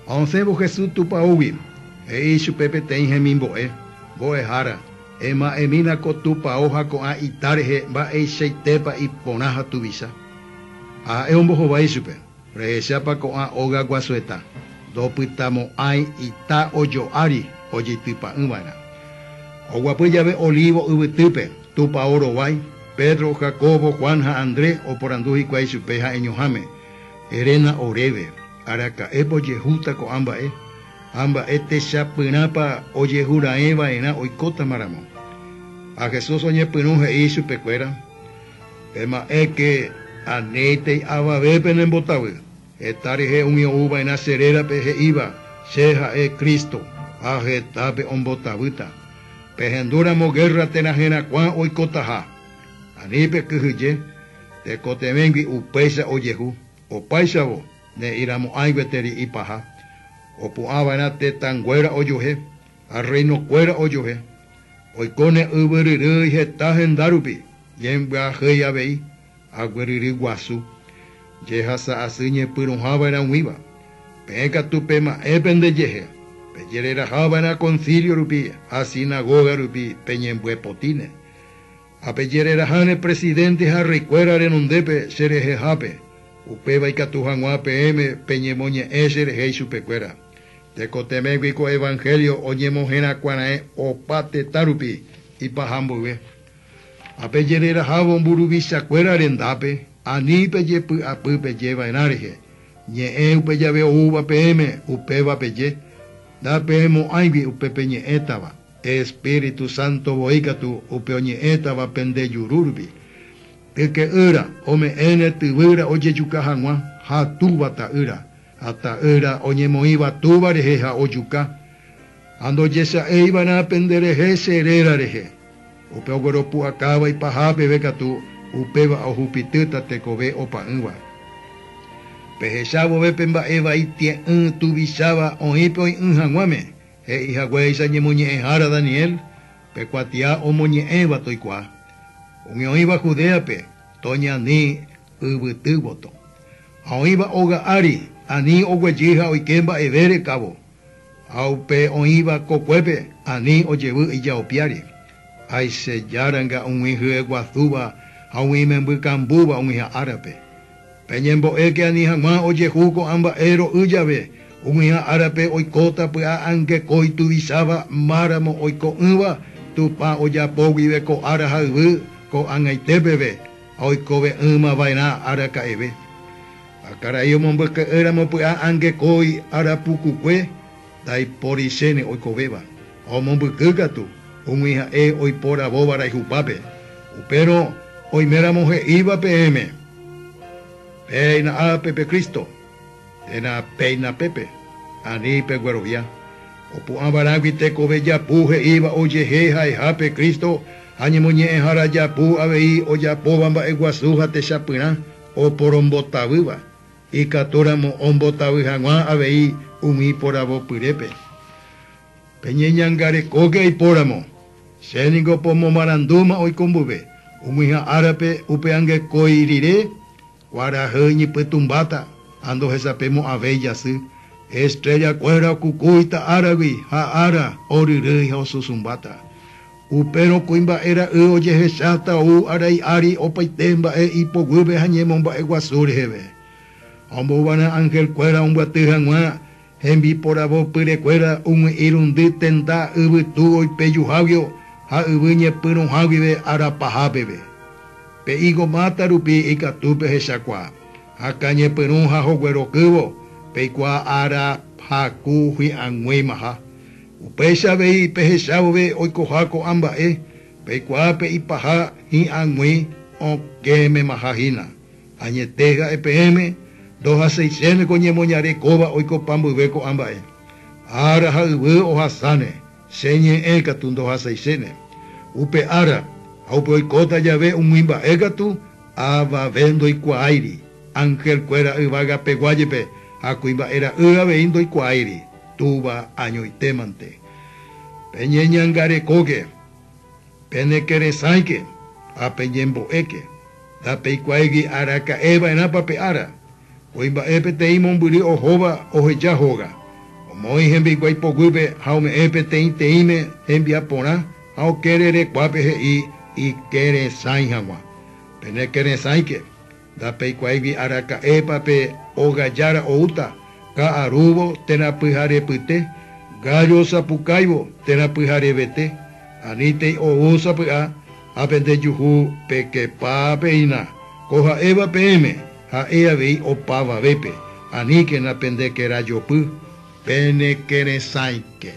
Once Jesús tupa ubi. Ishu pepe tenje mimboe. Boe jara. Ema emina ko tupa hoja ko a itarje ba e sheitepa y ponaja tu visa. A e un bojo baisupe. Rehesapa ko a oga guasueta. Dopitamo ai ita oyo ari oye tupa umana. Oguapu llave olivo ubetupe. Tupa oro guay. Pedro, Jacobo, Juanja, Andrés, o por anduji cuay supeja eñojame. Erena oreve. Araca epo yehuta ko amba e. Amba este chapinapa o yehura eva ena oikota maramo. A Jesús oñe pinuje y su pecuera. Ema que anete ababepen en botawe. Estareje un uva en acerera peje iba. Seja Cristo. Aje tape on botabuta. Pehenduramo guerra tenajena cuan oikotaja. Anipe kuhuje. Te cotemengi upesa o yehu. O paisavo. Ne iramo aigueteri y paja. O puabana te tanguera o yoje. A reino cuera o yoje. Oikone uberiri hetajen darupi. Yembra heya vei. Agueriri guasu. Yehasa asiñe pirunjabana wiba. Pega tu pema ebende yeje. Peyerera jabana concilio rupi. A sinagoga rupi. Peñembue potine. A peyerera jane presidente harricuera renundepe sereje jape. Upeba y catujanua PM peñemoñe esere su pecuera. Te cotemeguico evangelio oñemojena cuanae opate tarupi y pajambuve. A peyerera jabon burubisa cuera rendape. Ani peye apu peye enarje. Nye upeya veo uva PM upeba peye. Da PM aibi upepeñe etaba. Espíritu Santo boicatu upeoñe etaba pende yururbi. Porque era, ome ene tibura oye yucajanua, ha tubata era, hasta era oye moiba tuba rejeja oyuca. Ando yesa e iban a pendereje serera reje. Upeogoro pu acaba y pajape becatu, upeba o jupitita te cobe o paenwa. Pejechabo bepemba eva y tie tubisaba o hipo y janguame. E hijagüey sa ñemuñe jara Daniel, pecuatia o moñe eva toicua. Un iba Judea pe, toña ni ubutuboto. A iba oga ari, ani oguejija oikemba evere cabo. Au pe o iba cocuepe, ani oyebu y ya opiari. Ay se yaranga un hijo de guazuba, a un imembu cambuba un hija árabe. Peñembo que ani jamás oyejuco amba ero uyabe. Un hija árabe oikota pues a ange coitu visaba maramo oiko uva, tu pa oya pogive ko araja uvu. Ko angaitebebe, hoy kobe vaina araka ebe. Akarayo mombe que éramos pues ange koi arapucuque, dai porisene hoy kobeba. O mombe gatu, un hija hoy por abobara y jupape. Pero hoy meramos iba PM. Peina a Pepe Cristo, tena peina Pepe, ani peguerovia. O pu abaragui te kobe ya puje iba oye jeja y jape Cristo. Añemoñe jara yapu avei o yapo bamba eguasuja te chapina o por ombotabuba. Y catoramo ombotabujanua avei umi por abo pirepe. Peñeñangare coge y poramo. Senigo pomo maranduma hoy combube. Umija árape upeange coirire. Guarajeñi petumbata. Ando jesapemo aveyasi. Estrella cuera cucuita árabe. Ha ara orire o susumbata. Upero kuimba era oye hechata u arai ari opaitemba ipogube hañemomba eguasuri hebe. Ombo wana ángel cuera un batijangua, hembi por abo pire cuera un irundi tenta ubutu y peyujavio, ha ubuñe pirun havive arapajabebe. Peigo mata rupi ikatupe hechakwa, ha cañe pirun hajoguero kubo, peikwa ara hakuhi anguimaha. Upesa vei pejeshave oikojako amba peikuape y paja y angui o queme majajina. Añeteja EPM, 2 a 6 coñe moñare coba oiko pambubeco amba Ara halwe o hasane, señe ekatun 2 a 6. Upe ara, aupe oikota llave un mimba ekatu, ava vendo y cuairi. Ángel cuera ibaga peguayepe, acuimba era veindo y cuairi. Tuba año y temante. Peñeñangare coge. Penekere saike. A peñembo eke. Da peicuaigi araca eva en apape ara. Oimba epe teimon buri o jova o hecha joga. Moi hembi guaipoguipe, haume epe teime, hembi apona, hau kerere guape i kere sainhangwa. Pene kere saike, da pe guaivi araka epa pe ogayara outa, ka arubo tena pujare pute, gallo sapucaibo tena pujare vete, anite o usa pua, apende yuhu pe que pa peina, coja eva pm, ha ea vi o pava vepe, anike na pende que era yopu, pene kere saike.